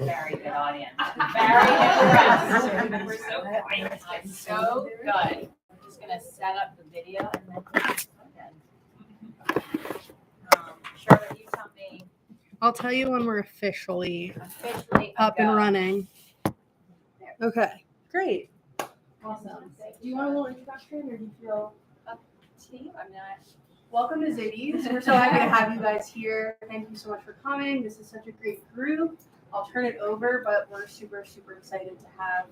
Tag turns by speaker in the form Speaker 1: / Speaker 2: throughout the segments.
Speaker 1: very good audience. Very impressed. We're so quiet. It's so good. I'm just going to set up the video and then Charlotte, you tell me.
Speaker 2: I'll tell you when we're officially up
Speaker 1: go.
Speaker 2: and running. Okay, great.
Speaker 1: Awesome.
Speaker 2: Do you want a little introduction or do you feel?
Speaker 1: Up to you. I'm not.
Speaker 2: Welcome to Zibby's. We're so happy to have you guys here. Thank you so much for coming. This is such a great group. I'll turn it over, but we're super, super excited to have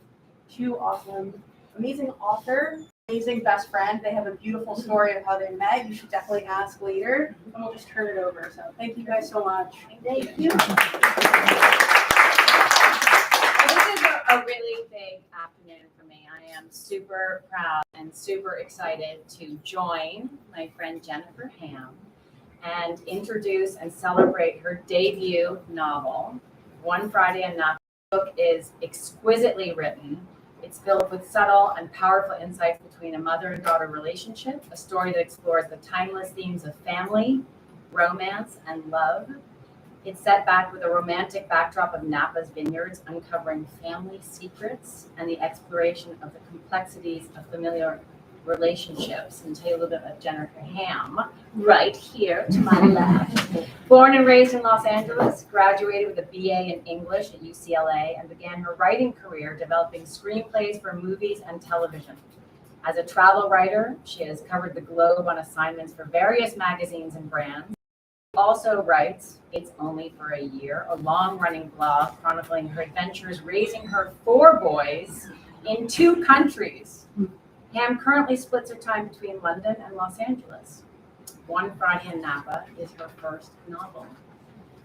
Speaker 2: two awesome, amazing authors, amazing best friend. They have a beautiful story of how they met. You should definitely ask later, and we'll just turn it over. So thank you guys so much.
Speaker 1: Thank you. This is a really big afternoon for me. I am super proud and super excited to join my friend Jennifer Hamm and introduce and celebrate her debut novel, One Friday in NAPA. The book is exquisitely written. It's filled with subtle and powerful insights between a mother and daughter relationship, a story that explores the timeless themes of family, romance, and love. It's set back with a romantic backdrop of Napa's vineyards, uncovering family secrets and the exploration of the complexities of familiar relationships. And tell you a little bit about Jennifer Hamm, right here to my left. Born and raised in Los Angeles, graduated with a BA in English at UCLA, and began her writing career developing screenplays for movies and television. As a travel writer, she has covered the globe on assignments for various magazines and brands. Also writes It's Only for a Year, a long-running blog chronicling her adventures raising her 4 boys in 2 countries. Hamm currently splits her time between London and Los Angeles. One Friday in Napa is her first novel.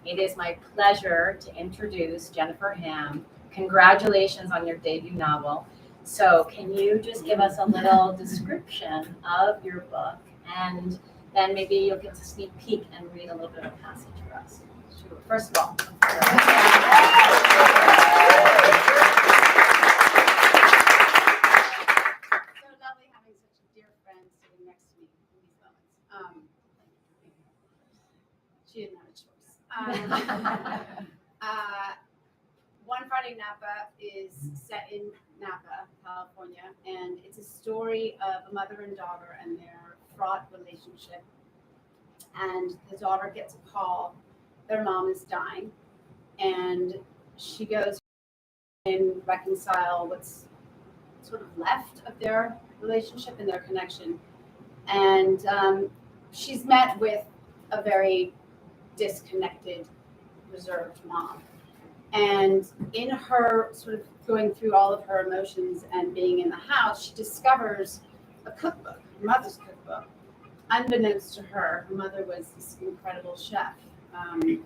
Speaker 1: It is my pleasure to introduce Jennifer Hamm. Congratulations on your debut novel. So can you just give us a little description of your book, and then maybe you'll get to sneak peek and read a little bit of a passage for us. Sure. First of all.
Speaker 3: So lovely having such a dear friend sitting next to me in these moments. She didn't have a choice. One Friday Napa is set in Napa, California, and it's a story of a mother and daughter and their fraught relationship. And the daughter gets a call, their mom is dying, and she goes and reconcile what's sort of left of their relationship and their connection. And she's met with a very disconnected, reserved mom. And in her sort of going through all of her emotions and being in the house, she discovers a cookbook, her mother's cookbook. Unbeknownst to her, her mother was this incredible chef.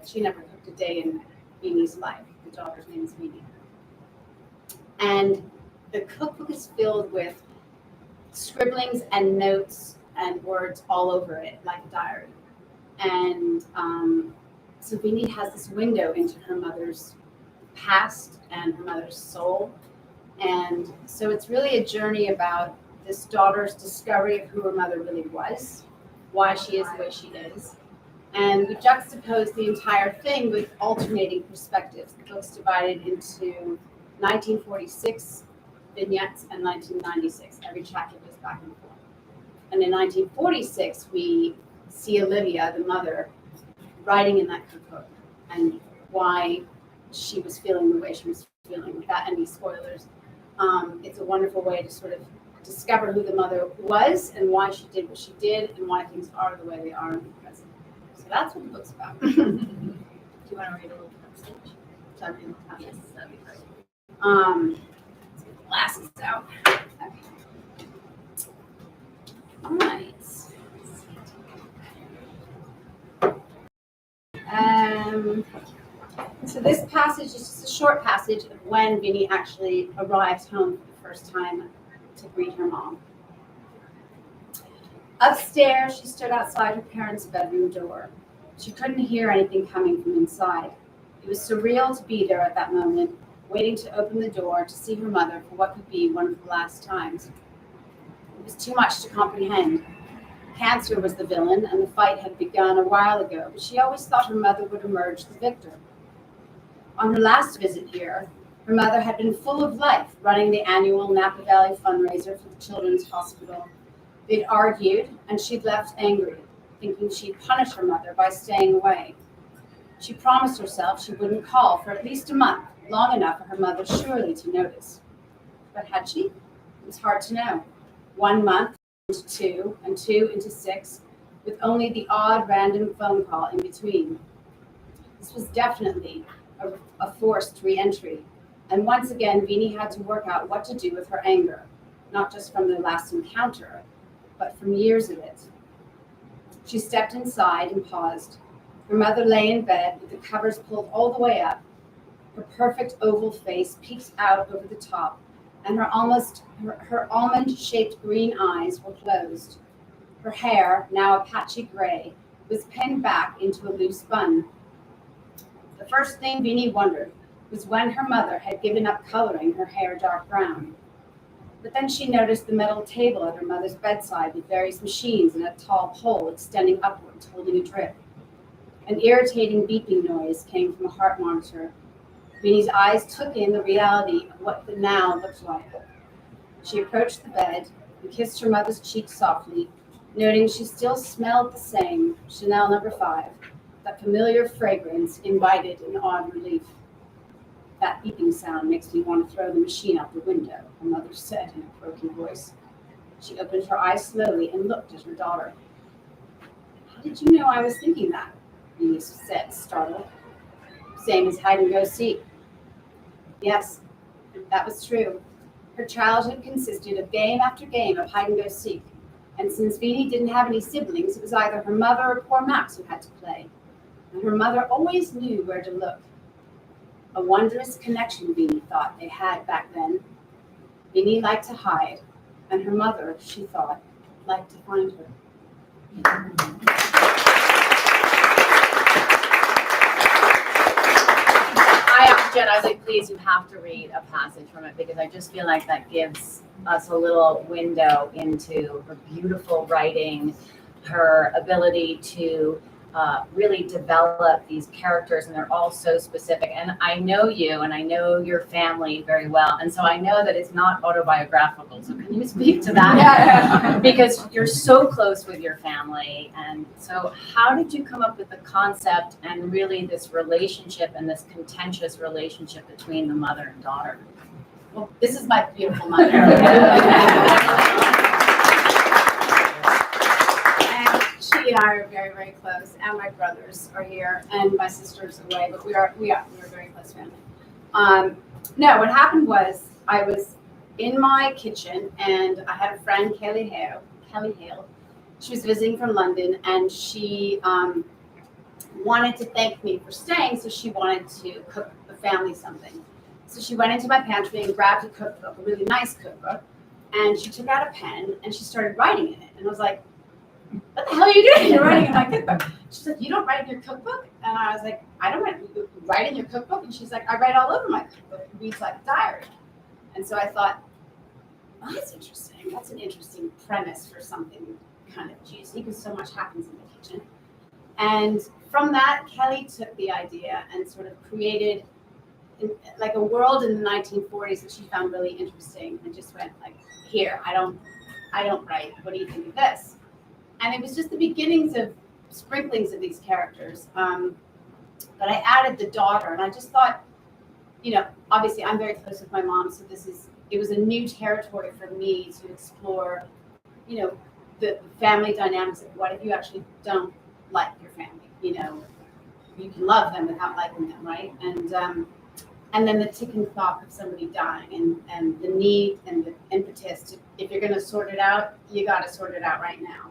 Speaker 3: She never cooked a day in Beanie's life. The daughter's name is Beanie. And the cookbook is filled with scribblings and notes and words all over it, like a diary. And so Beanie has this window into her mother's past and her mother's soul. And so it's really a journey about this daughter's discovery of who her mother really was, why she is the way she is. And we juxtapose the entire thing with alternating perspectives. The book's divided into 1946 vignettes and 1996. Every chapter goes back and forth. And in 1946, we see Olivia, the mother, writing in that cookbook and why she was feeling the way she was feeling without any spoilers. It's a wonderful way to sort of discover who the mother was and why she did what she did and why things are the way they are in the present. So that's what the book's about. Do you want to read a little passage? Yes, that'd be great. Let's get the glasses out. Okay. All right. So this passage is just a short passage of when Vinnie actually arrives home for the first time to greet her mom. Upstairs, she stood outside her parents' bedroom door. She couldn't hear anything coming from inside. It was surreal to be there at that moment, waiting to open the door to see her mother for what could be one of the last times. It was too much to comprehend. Cancer was the villain, and the fight had begun a while ago, but she always thought her mother would emerge the victor. On her last visit here, her mother had been full of life, running the annual Napa Valley fundraiser for the Children's Hospital. They'd argued, and she'd left angry, thinking she'd punish her mother by staying away. She promised herself she wouldn't call for at least a month, long enough for her mother surely to notice. But had she? It was hard to know. 1 month into 2, and 2 into 6, with only the odd random phone call in between. This was definitely a forced re-entry, and once again, Beanie had to work out what to do with her anger, not just from the last encounter, but from years of it. She stepped inside and paused. Her mother lay in bed with the covers pulled all the way up. Her perfect oval face peeked out over the top, and her almond-shaped green eyes were closed. Her hair, now a patchy gray, was pinned back into a loose bun. The first thing Beanie wondered was when her mother had given up coloring her hair dark brown. But then she noticed the metal table at her mother's bedside with various machines and a tall pole extending upwards, holding a drip. An irritating beeping noise came from a heart monitor. Beanie's eyes took in the reality of what the now looked like. She approached the bed and kissed her mother's cheek softly, noting she still smelled the same, Chanel No. 5. That familiar fragrance invited an odd relief. That beeping sound makes me want to throw the machine out the window, her mother said in a broken voice. She opened her eyes slowly and looked at her daughter. How did you know I was thinking that? Beanie said, startled. Same as hide and go seek. Yes, that was true. Her childhood consisted of game after game of hide and go seek, and since Beanie didn't have any siblings, it was either her mother or poor Max who had to play. And her mother always knew where to look. A wondrous connection, Beanie thought they had back then. Beanie liked to hide, and her mother, she thought, liked to find her.
Speaker 1: I asked Jen, I was like, please, you have to read a passage from it because I just feel like that gives us a little window into her beautiful writing, her ability to really develop these characters, and they're all so specific. And I know you and I know your family very well, and so I know that it's not autobiographical. So can you speak to that?
Speaker 2: Yeah.
Speaker 1: Because you're so close with your family. And so how did you come up with the concept and really this relationship and this contentious relationship between the mother and daughter?
Speaker 3: Well, this is my beautiful mother. She and I are very, very close, and my brothers are here, and my sister's away, but we're a very close family. No, what happened was I was in my kitchen, and I had a friend, Kelly Hale. She was visiting from London, and she wanted to thank me for staying, so she wanted to cook the family something. So she went into my pantry and grabbed a cookbook, a really nice cookbook, and she took out a pen, and she started writing in it, and I was like, what the hell are you doing? You're writing in my cookbook. She's like, you don't write in your cookbook? And I was like, I don't write in your cookbook. And she's like, I write all over my cookbook. It reads like a diary. And so I thought, well, that's interesting. That's an interesting premise for something kind of juicy because so much happens in the kitchen. And from that, Kelly took the idea and sort of created like a world in the 1940s that she found really interesting and just went like, here, I don't write. What do you think of this? And it was just the beginnings of sprinklings of these characters. But I added the daughter, and I just thought, obviously I'm very close with my mom, so it was a new territory for me to explore, the family dynamics of what if you actually don't like your family, you can love them without liking them, right? And then the ticking clock of somebody dying and the need and the impetus to, if you're going to sort it out, you got to sort it out right now.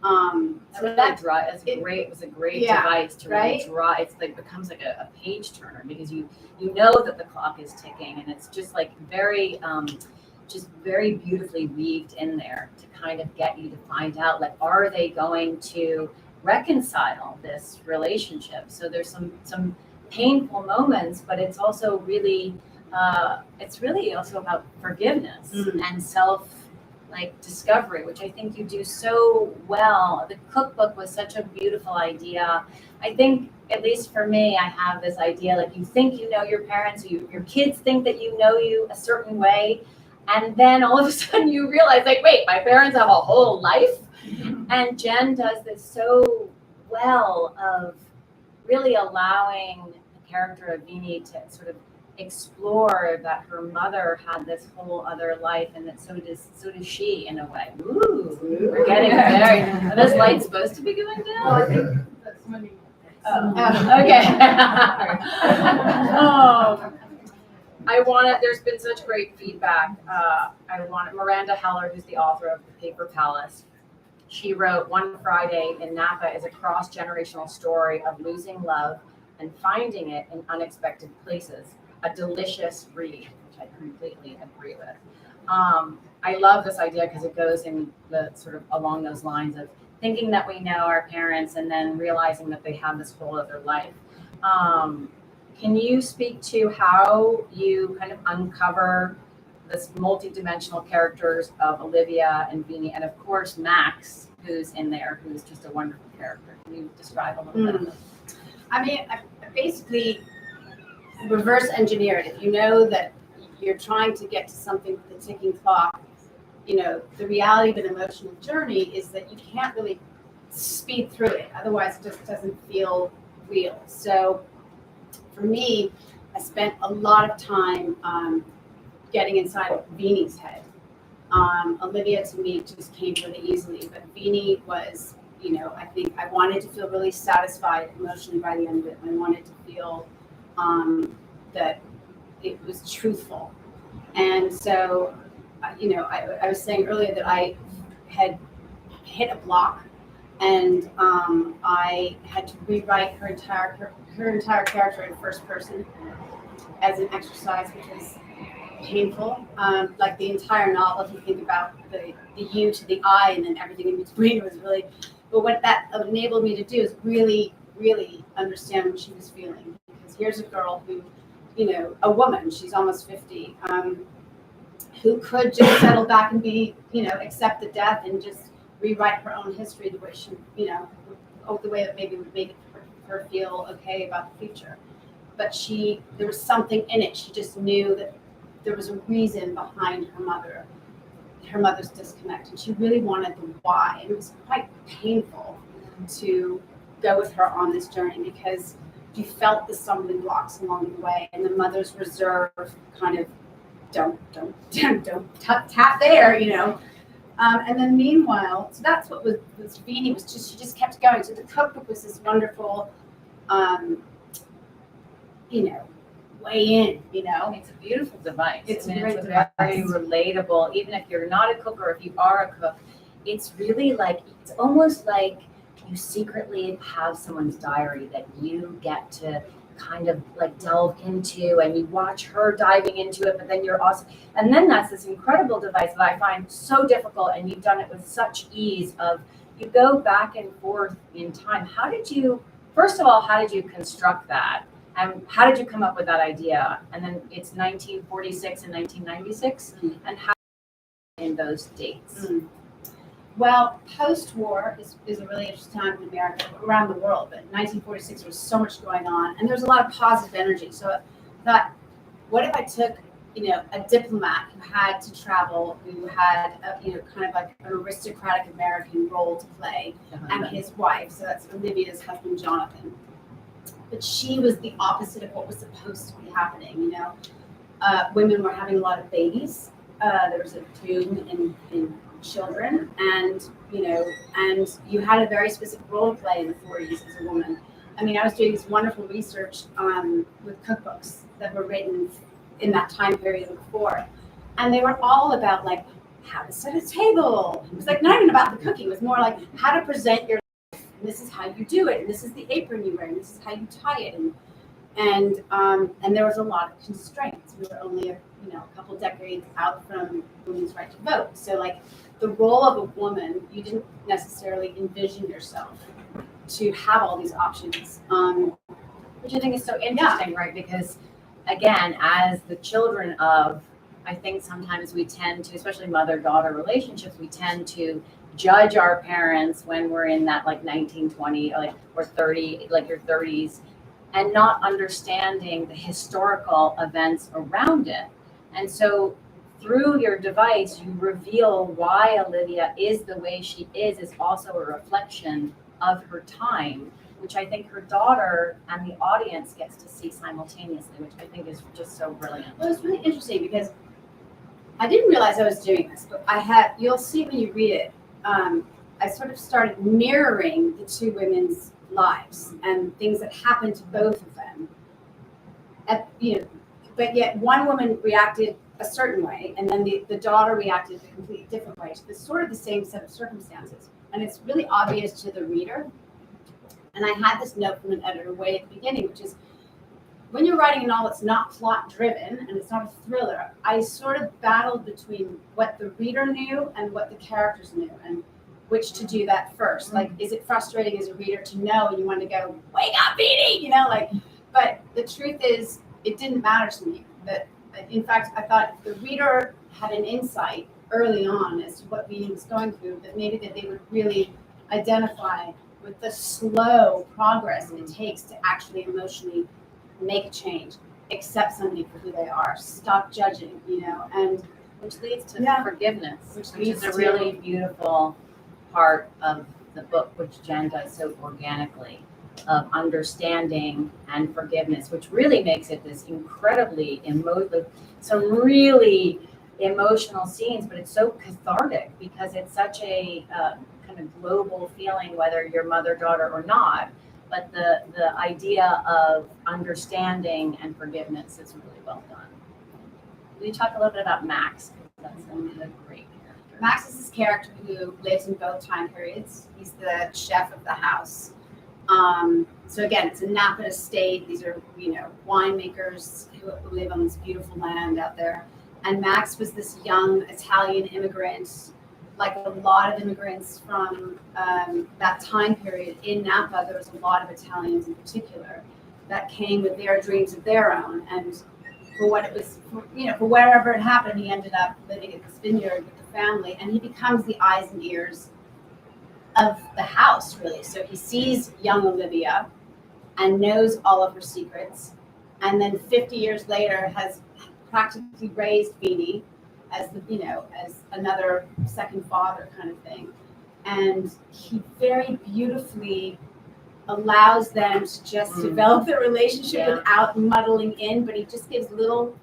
Speaker 1: It was a great device to really draw. It's like becomes like a page turner because you know that the clock is ticking, and it's just like very beautifully weaved in there to kind of get you to find out, like, are they going to reconcile this relationship? So there's some painful moments, but it's also really also about forgiveness and self like discovery, which I think you do so well. The cookbook was such a beautiful idea. I think, at least for me, I have this idea like you think you know your parents, your kids think that you know you a certain way, and then all of a sudden you realize like, wait, my parents have a whole life. And Jen does this so well of really allowing the character of Vini to sort of explore that her mother had this whole other life, and that so does she in a way. Ooh, we're getting very. Are those lights supposed to be going down?
Speaker 2: Well, I think that somebody.
Speaker 1: Okay. I want to. There's been such great feedback. I want Miranda Heller, who's the author of The Paper Palace. She wrote One Friday in Napa is a cross-generational story of losing love and finding it in unexpected places. A delicious read, which I completely agree with. I love this idea because it goes in the sort of along those lines of thinking that we know our parents and then realizing that they have this whole other life. Can you speak to how you kind of uncover this multi-dimensional characters of Olivia and Vini, and of course Max, who's in there, who's just a wonderful character? Can you describe a little bit of it?
Speaker 3: I mean, I basically reverse engineer it. If you know that you're trying to get to something with the ticking clock, you know, the reality of an emotional journey is that you can't really speed through it. Otherwise, it just doesn't feel real. So for me, I spent a lot of time getting inside of Vini's head. Olivia to me just came really easily, but Vini was, you know, I think I wanted to feel really satisfied emotionally by the end of it. I wanted to feel that it was truthful. And so, you know, I was saying earlier that I had hit a block, and I had to rewrite her entire character in first person as an exercise, which was painful. Like the entire novel, if you think about the U to the I and then everything in between, was really. But what that enabled me to do is really, really understand what she was feeling. Because here's a girl who, you know, a woman, she's almost 50, who could just settle back and be, you know, accept the death and just rewrite her own history the way she, you know, the way that maybe would make her feel okay about the future. But there was something in it. She just knew that there was a reason behind her mother's disconnect, and she really wanted the why. And it was quite painful to go with her on this journey because you felt the stumbling blocks along the way, and the mother's reserve kind of don't tap there, you know. And then meanwhile, so that's what was Vini was just, she just kept going. So the cookbook was this wonderful, you know, way in, you know.
Speaker 1: It's a beautiful device.
Speaker 3: It's
Speaker 1: very
Speaker 3: device.
Speaker 1: relatable. Even if you're not a cook or if you are a cook, it's really like, it's almost like you secretly have someone's diary that you get to kind of like delve into, and you watch her diving into it, but then you're also, and then that's this incredible device that I find so difficult, and you've done it with such ease of, you go back and forth in time. First of all, how did you construct that? And how did you come up with that idea? And then it's 1946 and 1996, and how in those dates?
Speaker 3: Well, post-war is a really interesting time in America, around the world, but 1946 there was so much going on, and there was a lot of positive energy. So I thought, what if I took, you know, a diplomat who had to travel, who had, you know, kind of like an aristocratic American role to play, and his wife, so that's Olivia's husband, Jonathan. But she was the opposite of what was supposed to be happening, you know. Women were having a lot of babies. There was a boom in children, and you know, and you had a very specific role to play in the 40s as a woman. I mean, I was doing this wonderful research with cookbooks that were written in that time period before, and they were all about like how to set a table. It was like not even about the cooking. It was more like how to present your life. And this is how you do it, and this is the apron you wear, and this is how you tie it, and there was a lot of constraints. We were only a couple decades out from women's right to vote, so like the role of a woman, you didn't necessarily envision yourself to have all these options.
Speaker 1: Which I think is so interesting, right? Because again, as the children of I think sometimes we tend to, especially mother-daughter relationships, we tend to judge our parents when we're in that like 19, 20, like or 30, like your 30s, and not understanding the historical events around it. And so through your device, you reveal why Olivia is the way she is also a reflection of her time, which I think her daughter and the audience gets to see simultaneously, which I think is just so brilliant.
Speaker 3: Well, it's really interesting because I didn't realize I was doing this, but you'll see when you read it, I sort of started mirroring the two women's lives and things that happened to both of them. But yet one woman reacted a certain way, and then the daughter reacted a completely different way. So it's sort of the same set of circumstances. And it's really obvious to the reader. And I had this note from an editor way at the beginning, which is, when you're writing a novel that's not plot driven and it's not a thriller, I sort of battled between what the reader knew and what the characters knew, and which to do that first. Like, is it frustrating as a reader to know and you want to go, wake up, Beanie, but the truth is, it didn't matter to me. But in fact, I thought if the reader had an insight early on as to what Beanie was going through, that maybe that they would really identify with the slow progress it takes to actually emotionally make a change, accept somebody for who they are, stop judging, and
Speaker 1: which leads to forgiveness, which is a really beautiful part of the book, which Jen does so organically, of understanding and forgiveness, which really makes it this incredibly some really emotional scenes, but it's so cathartic because it's such a kind of global feeling, whether you're mother, daughter, or not. But the idea of understanding and forgiveness is really well done. Will you talk a little bit about Max? That's a great character.
Speaker 3: Max is this character who lives in both time periods. He's the chef of the house. So again, it's a NAPA estate. These are, winemakers who live on this beautiful land out there. And Max was this young Italian immigrant, like a lot of immigrants from that time period in Napa. There was a lot of Italians in particular that came with their dreams of their own, and for wherever it happened, he ended up living at this vineyard with the family, and he becomes the eyes and ears of the house, really. So he sees young Olivia and knows all of her secrets, and then 50 years later has practically raised Beanie as as another second father kind of thing. And he very beautifully allows them to just develop their relationship without muddling in, but he just gives little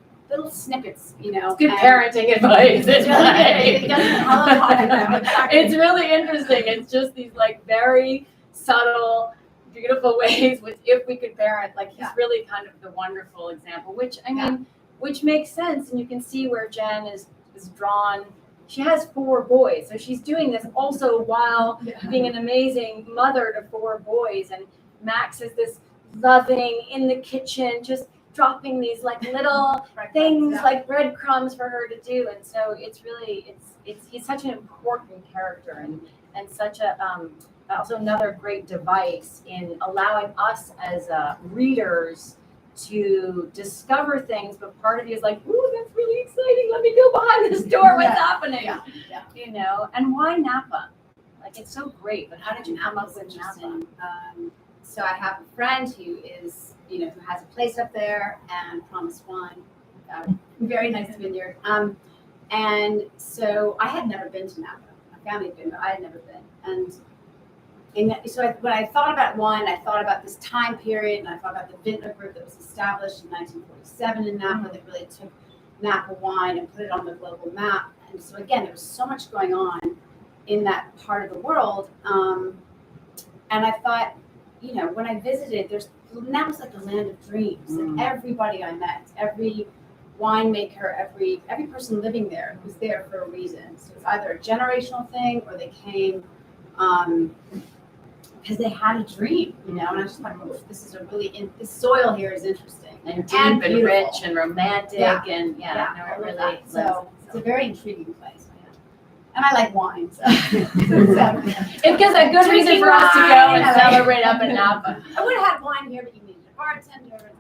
Speaker 3: snippets,
Speaker 1: It's good parenting advice.
Speaker 3: It's really good. He doesn't helicopter them. Exactly.
Speaker 1: It's really interesting. It's just these like very subtle, beautiful ways which, if we could parent, like he's really kind of the wonderful example, which which makes sense. And you can see where Jen is drawn. She has 4 boys, so she's doing this also while being an amazing mother to 4 boys. And Max is this loving in the kitchen, just dropping these like little things like breadcrumbs for her to do. And so it's really he's such an important character and such a also another great device in allowing us as readers to discover things, but part of you is like, ooh, that's really exciting. Let me go behind this door. What's happening? And why Napa? Like, it's so great, but how did you come up with Napa?
Speaker 3: So I have a friend who is, who has a place up there, and Promise Wine, very nice vineyard. And so I had never been to Napa. My family had been, but I had never been. And when I thought about wine, I thought about this time period, and I thought about the vintner group that was established in 1947 in Napa that really took Napa wine and put it on the global map. And so again, there was so much going on in that part of the world. And I thought, when I visited, Napa's like the land of dreams. Like everybody I met, every winemaker, every person living there was there for a reason. So it's either a generational thing or they came because they had a dream, and I just thought, this is this soil here is interesting
Speaker 1: and deep and rich and romantic it really.
Speaker 3: So it's a very intriguing place. And I like wine, so
Speaker 1: it gives a good reason for us to go and celebrate up in Napa.
Speaker 3: I would have had wine here, but you needed a bartender.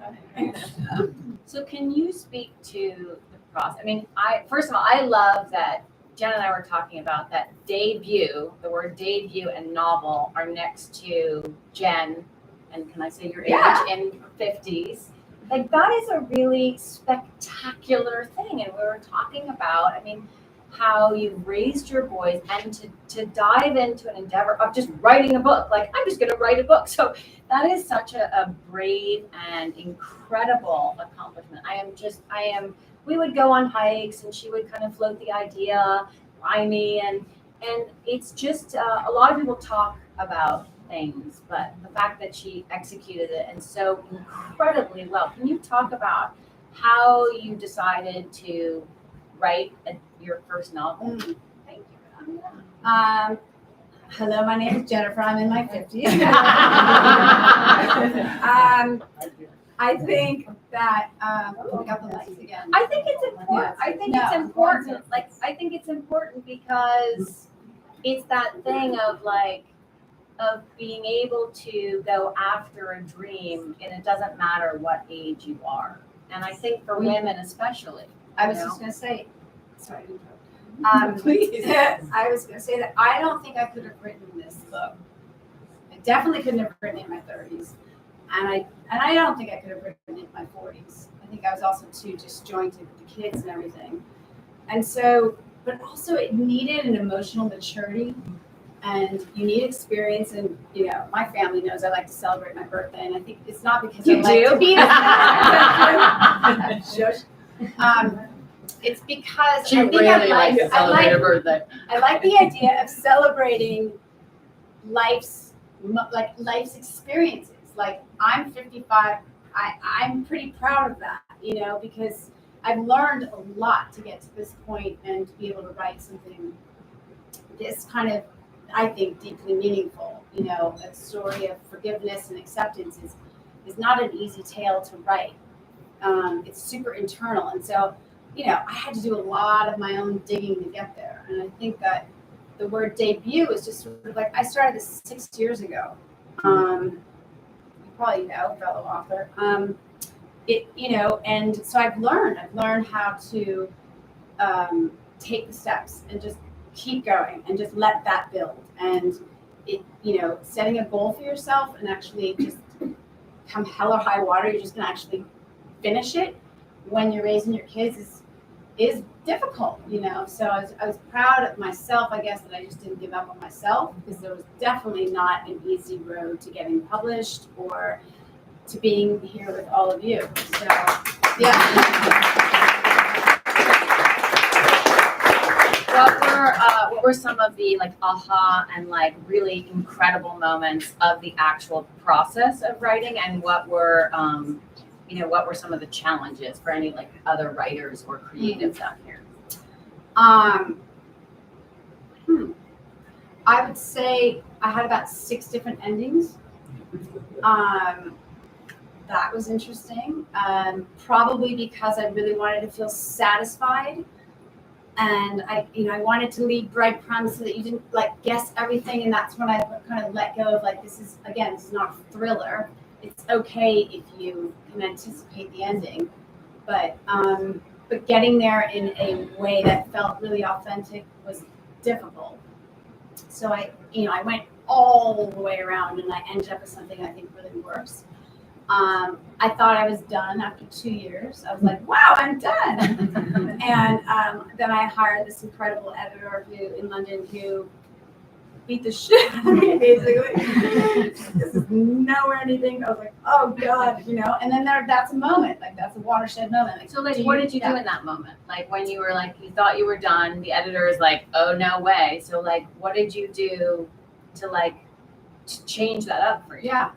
Speaker 1: So can you speak to the process. I mean, first of all, I love that Jen and I were talking about that debut, the word debut and novel are next to Jen, and can I say your age,
Speaker 3: Yeah.
Speaker 1: in 50s. Like that is a really spectacular thing. And we were talking about, I mean, how you've raised your boys and to dive into an endeavor of just writing a book. Like, I'm just going to write a book. So that is such a brave and incredible accomplishment. We would go on hikes and she would kind of float the idea by me. And it's just, a lot of people talk about things, but the fact that she executed it and so incredibly well. Can you talk about how you decided to write your first novel?
Speaker 3: Thank you. Hello, my name is Jennifer. I'm in my 50s. I think that we got the lights again.
Speaker 1: I think it's important. I think it's important. Like, I think it's important because it's that thing of being able to go after a dream, and it doesn't matter what age you are. And I think for women especially.
Speaker 3: I was just going to say, sorry to interrupt.
Speaker 2: Please.
Speaker 3: I was going to say that I don't think I could have written this book. I definitely couldn't have written it in my 30s. And I don't think I could have written it in my 40s. I think I was also too disjointed with the kids and everything. And so, but also it needed an emotional maturity, and you need experience. And you know, my family knows I like to celebrate my birthday, and I think it's not because I like to be Shush. It's because
Speaker 1: She
Speaker 3: I think
Speaker 1: really likes to celebrate her birthday.
Speaker 3: I like the idea of celebrating life's experiences. Like, I'm 55. I'm pretty proud of that, you know, because I've learned a lot to get to this point and to be able to write something this kind of, I think, deeply meaningful. You know, a story of forgiveness and acceptance is not an easy tale to write. It's super internal, and so, you know, I had to do a lot of my own digging to get there. And I think that the word debut is just sort of like, I started this 6 years ago. You probably know, fellow author. You know, and so I've learned how to take the steps and just keep going and just let that build. And it, you know, setting a goal for yourself and actually just come hell or high water, you're just gonna actually finish it when you're raising your kids is difficult, you know. So I was proud of myself, I guess, that I just didn't give up on myself, because there was definitely not an easy road to getting published or to being here with all of you. So yeah.
Speaker 1: What were some of the like aha and like really incredible moments of the actual process of writing, and what were what were some of the challenges for any like other writers or creatives out here?
Speaker 3: I would say I had about 6 different endings. That was interesting. Probably because I really wanted to feel satisfied, and I wanted to leave breadcrumbs so that you didn't like guess everything. And that's when I kind of let go of like, this is not a thriller. It's okay if you can anticipate the ending, but getting there in a way that felt really authentic was difficult. So I went all the way around, and I ended up with something I think really works. I thought I was done after 2 years. I was like, wow, I'm done. And then I hired this incredible editor in London who beat the shit out of me, basically. This is nowhere anything. I was like, oh God, you know. And then that's a moment, like that's a watershed moment. Like,
Speaker 1: So like, what did you do in that moment? Like when you were like, you thought you were done, the editor is like, oh no way. So like, what did you do to change that up for you?
Speaker 3: Yeah.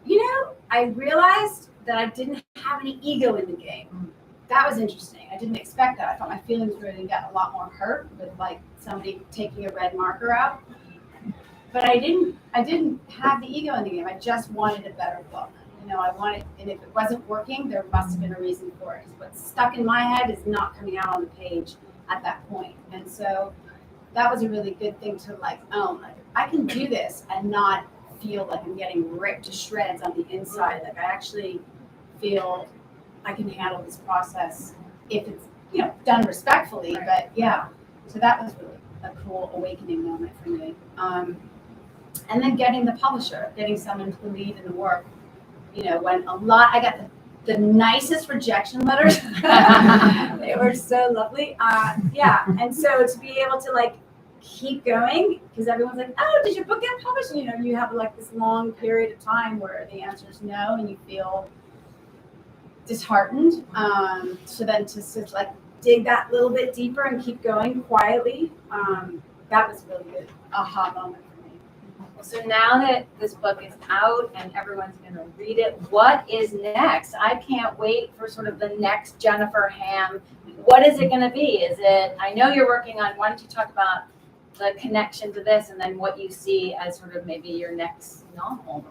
Speaker 3: You know, I realized that I didn't have any ego in the game. That was interesting. I didn't expect that. I thought my feelings were going to get a lot more hurt with like somebody taking a red marker out. But I didn't have the ego in the game. I just wanted a better book. You know, and if it wasn't working, there must have been a reason for it. What's stuck in my head is not coming out on the page at that point. And so that was a really good thing to like own. Like, I can do this and not feel like I'm getting ripped to shreds on the inside. Like I actually feel I can handle this process if done respectfully, but yeah. So that was really a cool awakening moment for me. And then getting the publisher, getting someone to lead in the work, when I got the nicest rejection letters. They were so lovely. Yeah. And so to be able to keep going, because everyone's like, oh, did your book get published? And, you have this long period of time where the answer is no, and you feel disheartened. So then to just dig that little bit deeper and keep going quietly, that was a really good aha moment for me.
Speaker 1: So now that this book is out and everyone's going to read it, what is next? I can't wait for sort of the next Jennifer Hamm. What is it going to be? I know you're working on, why don't you talk about the connection to this and then what you see as sort of maybe your next novel?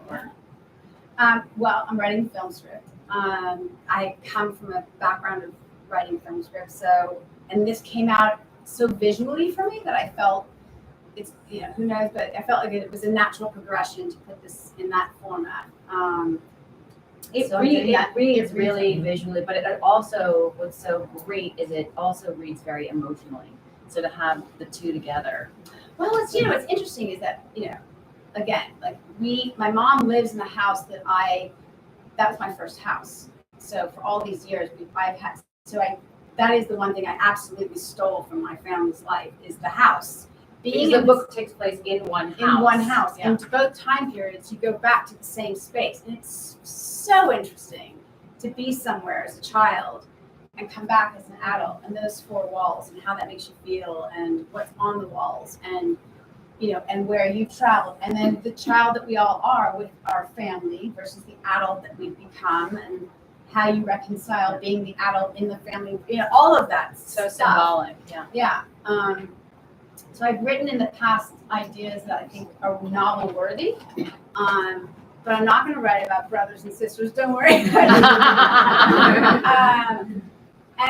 Speaker 3: Well, I'm writing film script. I come from a background of writing film scripts, and this came out so visually for me that I felt it's, who knows, but I felt like it was a natural progression to put this in that format.
Speaker 1: It reads really visually, but it also, what's so great is it also reads very emotionally. So to have the two together.
Speaker 3: Well, what's interesting is that, again, my mom lives in the house that was my first house. So for all these years, that is the one thing I absolutely stole from my family's life is the house.
Speaker 1: Because the book takes place in one house.
Speaker 3: In one house.
Speaker 1: Yeah.
Speaker 3: And to both time periods, you go back to the same space. And it's so interesting to be somewhere as a child and come back as an adult, and those four walls and how that makes you feel and what's on the walls and and where you've traveled, and then the child that we all are with our family versus the adult that we've become, and how you reconcile being the adult in the family, all of that
Speaker 1: so
Speaker 3: stuff.
Speaker 1: Symbolic.
Speaker 3: Yeah. So I've written in the past ideas that I think are novel worthy, but I'm not going to write about brothers and sisters. Don't worry. And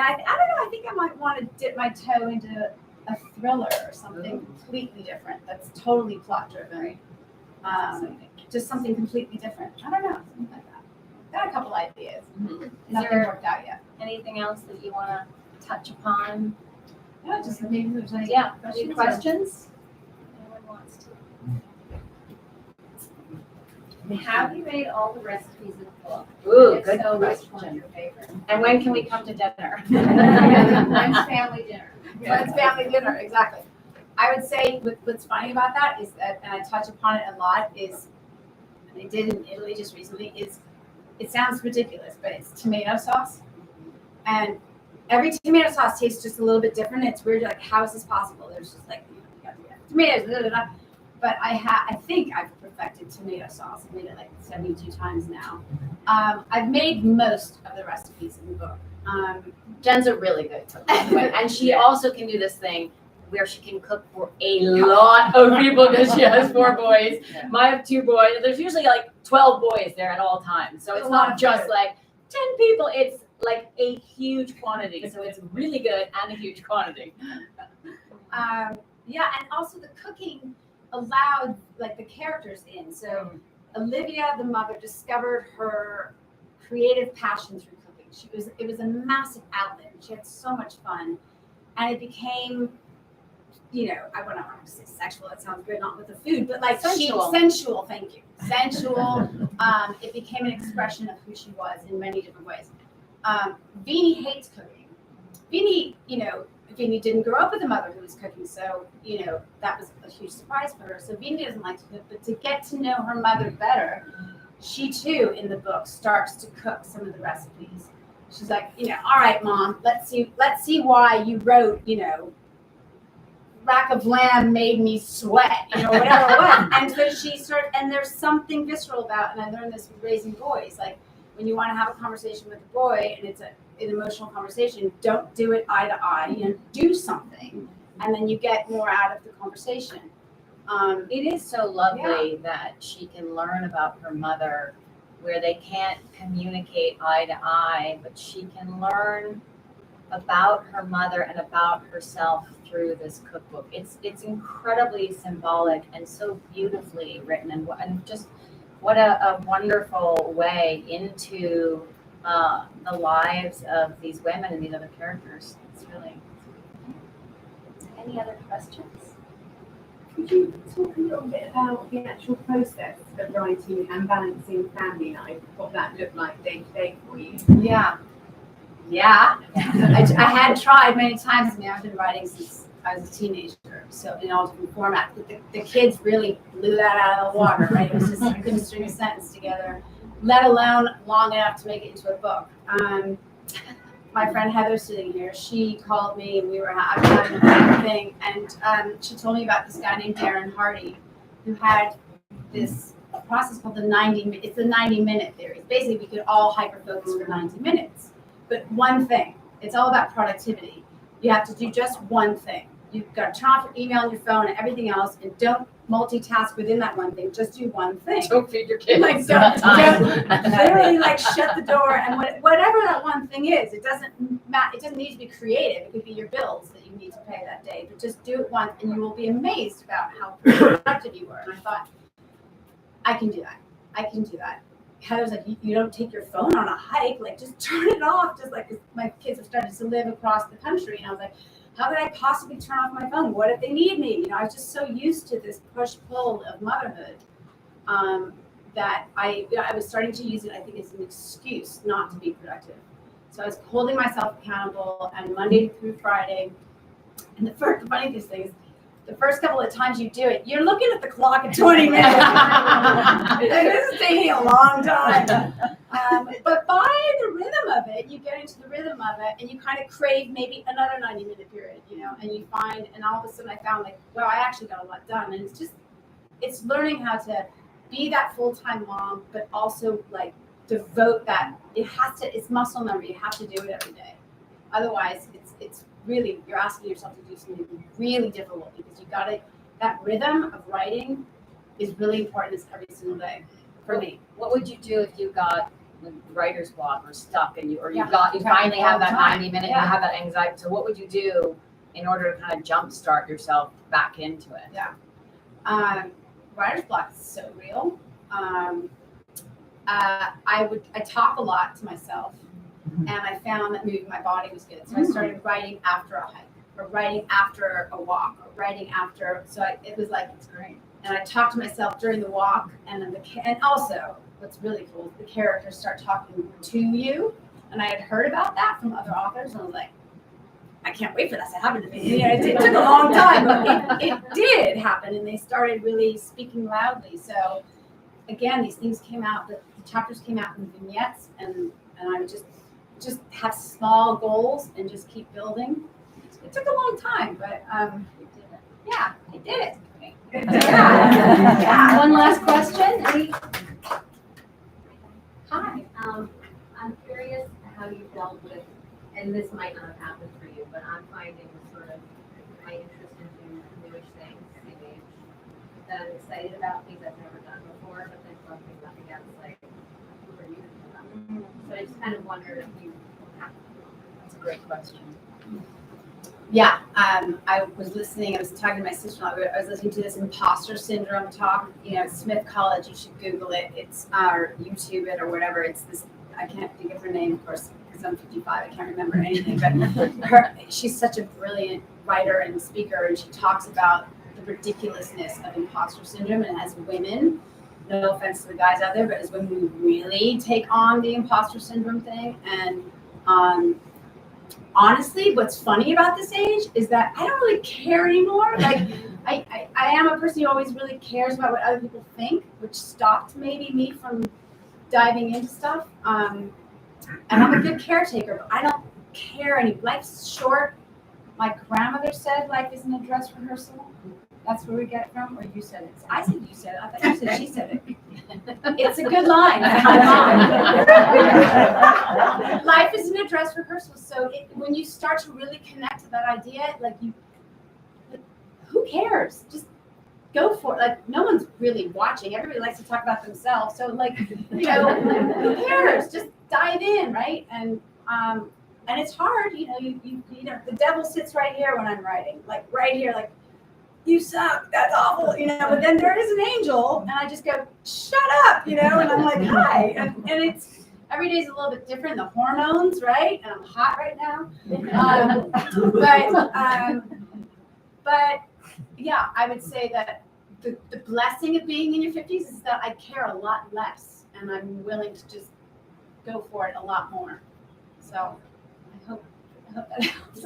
Speaker 3: I don't know, I think I might want to dip my toe into a thriller or something completely different that's totally plot driven. Just something completely different. I don't know, something like that. Got a couple ideas.
Speaker 1: Mm-hmm.
Speaker 3: Nothing worked out yet.
Speaker 1: Anything else that you want to touch upon?
Speaker 3: No, just maybe there's any
Speaker 1: Any questions? Anyone wants to?
Speaker 4: Have you made all the recipes in the book?
Speaker 1: Ooh,
Speaker 4: If
Speaker 1: good
Speaker 4: so, which one's
Speaker 1: question.
Speaker 4: your favorite?
Speaker 1: And when can we come to dinner?
Speaker 4: Mine's family dinner.
Speaker 3: It's family dinner, exactly. I would say what's funny about that is that, and I touch upon it a lot, is, and I did in Italy just recently, is it sounds ridiculous, but it's tomato sauce. And every tomato sauce tastes just a little bit different. It's weird, how is this possible? There's just you got tomatoes, blah, blah, blah. But I think I've perfected tomato sauce. I've made it 72 times now. I've made most of the recipes in the book.
Speaker 1: Jen's a really good cook, by the way. And she also can do this thing where she can cook for a lot of people because she has 4 boys. I have 2 boys. There's usually 12 boys there at all times. So it's not just 10 people. It's a huge quantity. So it's really good and a huge quantity.
Speaker 3: Yeah, and also the cooking allowed the characters in. So Olivia, the mother, discovered her creative passion through cooking. It was a massive outlet. She had so much fun, and it became, I don't want to say sexual. That sounds good, not with the food, but sensual. Thank you, sensual. It became an expression of who she was in many different ways. Beanie hates cooking. Beanie didn't grow up with a mother who was cooking, so that was a huge surprise for her. So Beanie doesn't like to cook, but to get to know her mother better, she too in the book starts to cook some of the recipes. She's like, all right, Mom, let's see why you wrote, rack of lamb made me sweat, whatever it was. And so she started, and there's something visceral about, and I learned this with raising boys, when you want to have a conversation with a boy and it's an emotional conversation, don't do it eye to eye, do something, and then you get more out of the conversation.
Speaker 1: It is so lovely that she can learn about her mother where they can't communicate eye to eye, but she can learn about her mother and about herself through this cookbook. It's incredibly symbolic and so beautifully written, and just what a wonderful way into the lives of these women and these other characters. It's really. Any other questions?
Speaker 5: Could you talk a little bit about the actual process of writing and balancing family life? What that looked like day to day for you?
Speaker 3: Yeah. I had tried many times. I mean, I've been writing since I was a teenager, so in all different formats. But the kids really blew that out of the water, right? It was just, I couldn't string a sentence together, let alone long enough to make it into a book. My friend Heather sitting here, she called me and we were having a thing, and she told me about this guy named Darren Hardy who had this process called the 90-minute. It's the 90-minute theory. Basically, we could all hyper-focus for 90 minutes. But one thing, it's all about productivity. You have to do just one thing. You've got to turn off your email and your phone and everything else, and don't multitask within that one thing. Just do one thing.
Speaker 1: Don't feed your kids.
Speaker 3: Like, don't literally like shut the door, and whatever that one thing is, it doesn't matter. It doesn't need to be creative. It could be your bills that you need to pay that day, but just do it once, and you will be amazed about how productive you were. And I thought, I can do that. I can do that. Heather's like, you don't take your phone on a hike, like just turn it off. Just like, 'cause my kids have started to live across the country, and I was like, how could I possibly turn off my phone? What if they need me? You know, I was just so used to this push-pull of motherhood that I was starting to use it, I think, as an excuse not to be productive. So I was holding myself accountable, and Monday through Friday, and the funniest thing is, the first couple of times you do it, you're looking at the clock at 20 minutes. This is taking a long time. But by the rhythm of it, you get into the rhythm of it, and you kind of crave maybe another 90-minute period, you know, and you find, and all of a sudden I found like, well, I actually got a lot done. And it's learning how to be that full-time mom, but also like devote that. It's muscle memory. You have to do it every day. Otherwise, it's really, you're asking yourself to do something really difficult, because you got it. That rhythm of writing is really important every single day for me.
Speaker 1: What would you do if you got writer's block or stuck, and you
Speaker 3: Yeah.
Speaker 1: finally have that
Speaker 3: Time.
Speaker 1: 90-minute,
Speaker 3: Yeah.
Speaker 1: you have that anxiety? So what would you do in order to kind of jumpstart yourself back into it?
Speaker 3: Writer's block is so real. I talk a lot to myself, and I found that moving my body was good. So I started writing after a hike, or writing after a walk, or writing after. So it was like, it's great. And I talk to myself during the walk, and then and also what's really cool is the characters start talking to you. And I had heard about that from other authors, and I was like, I can't wait for this to happen to me. You know, it took a long time, but it did happen, and they started really speaking loudly. So again, these things came out, the chapters came out in vignettes, and I would just have small goals and just keep building. It took a long time, but
Speaker 1: You did it.
Speaker 3: yeah, I did it.
Speaker 1: Yeah.
Speaker 4: One last question.
Speaker 3: Hi.
Speaker 4: I'm curious how you dealt with, and this might not have happened for you, but I'm finding sort of my interest in newish things, new age, that I'm excited about things I've never done before, but then bumping up against like, who are you to do them? So I just kind of wondered if you have.
Speaker 1: That's a great question.
Speaker 3: Yeah, I was listening. I was talking to my sister-in-law. I was listening to this imposter syndrome talk. You know, Smith College. You should Google it. It's or YouTube it or whatever. It's this. I can't think of her name, of course, because I'm 55. I can't remember anything. But she's such a brilliant writer and speaker, and she talks about the ridiculousness of imposter syndrome. And as women, no offense to the guys out there, but as women, we really take on the imposter syndrome thing. And honestly, what's funny about this age is that I don't really care anymore. Like, I am a person who always really cares about what other people think, which stopped maybe me from diving into stuff. And I'm a good caretaker, but I don't care any. Life's short. My grandmother said life isn't a dress rehearsal. That's where we get it from, or you said it. I said you said it. I thought you said she said it. It's a good line. Life isn't a dress rehearsal. So when you start to really connect to that idea, like who cares? Just go for it. Like, no one's really watching. Everybody likes to talk about themselves. So like, you know, who cares? Just dive in, right? And it's hard. You know, you know, the devil sits right here when I'm writing, like right here, like, you suck, that's awful, you know, but then there is an angel, and I just go, shut up, you know, and I'm like, hi, and every day is a little bit different. The hormones, right? And I'm hot right now. But yeah, I would say that the blessing of being in your 50s is that I care a lot less, and I'm willing to just go for it a lot more. So I hope that helps.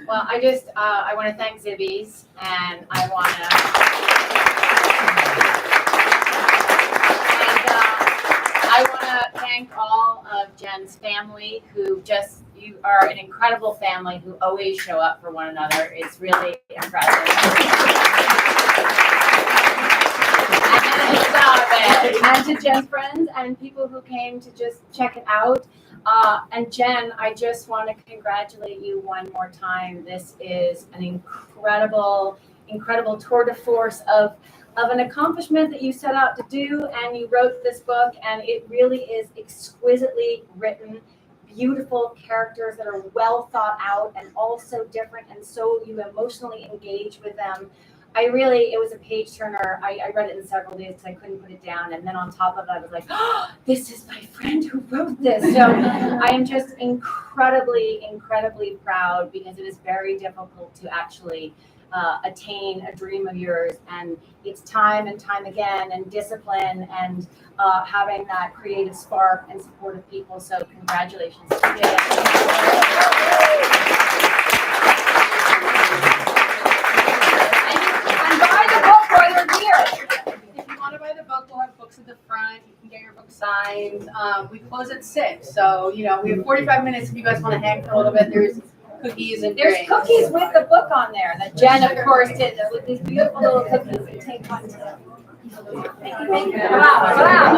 Speaker 1: Well, I want to thank Zibby's, and I want to thank all of Jen's family who you are an incredible family who always show up for one another. It's really impressive. And to Jen's friends and people who came to just check it out. And Jen, I just want to congratulate you one more time. This is an incredible tour de force of an accomplishment that you set out to do, and you wrote this book, and it really is exquisitely written, beautiful characters that are well thought out and also different, and so you emotionally engage with them. It was a page turner. I read it in several days because I couldn't put it down. And then on top of it, I was like, oh, this is my friend who wrote this. So I am just incredibly proud, because it is very difficult to actually attain a dream of yours. And it's time and time again, and discipline, and having that creative spark and support of people. So congratulations.
Speaker 2: If you want to buy the book, we'll have books at the front. You can get your book signed. We close at 6, so we have 45 minutes if you guys want to hang for a little bit. There's cookies and
Speaker 1: There's
Speaker 2: drinks.
Speaker 1: cookies with the book on there that Jen, of course, did with these beautiful little cookies. You take one too. Thank you. Wow.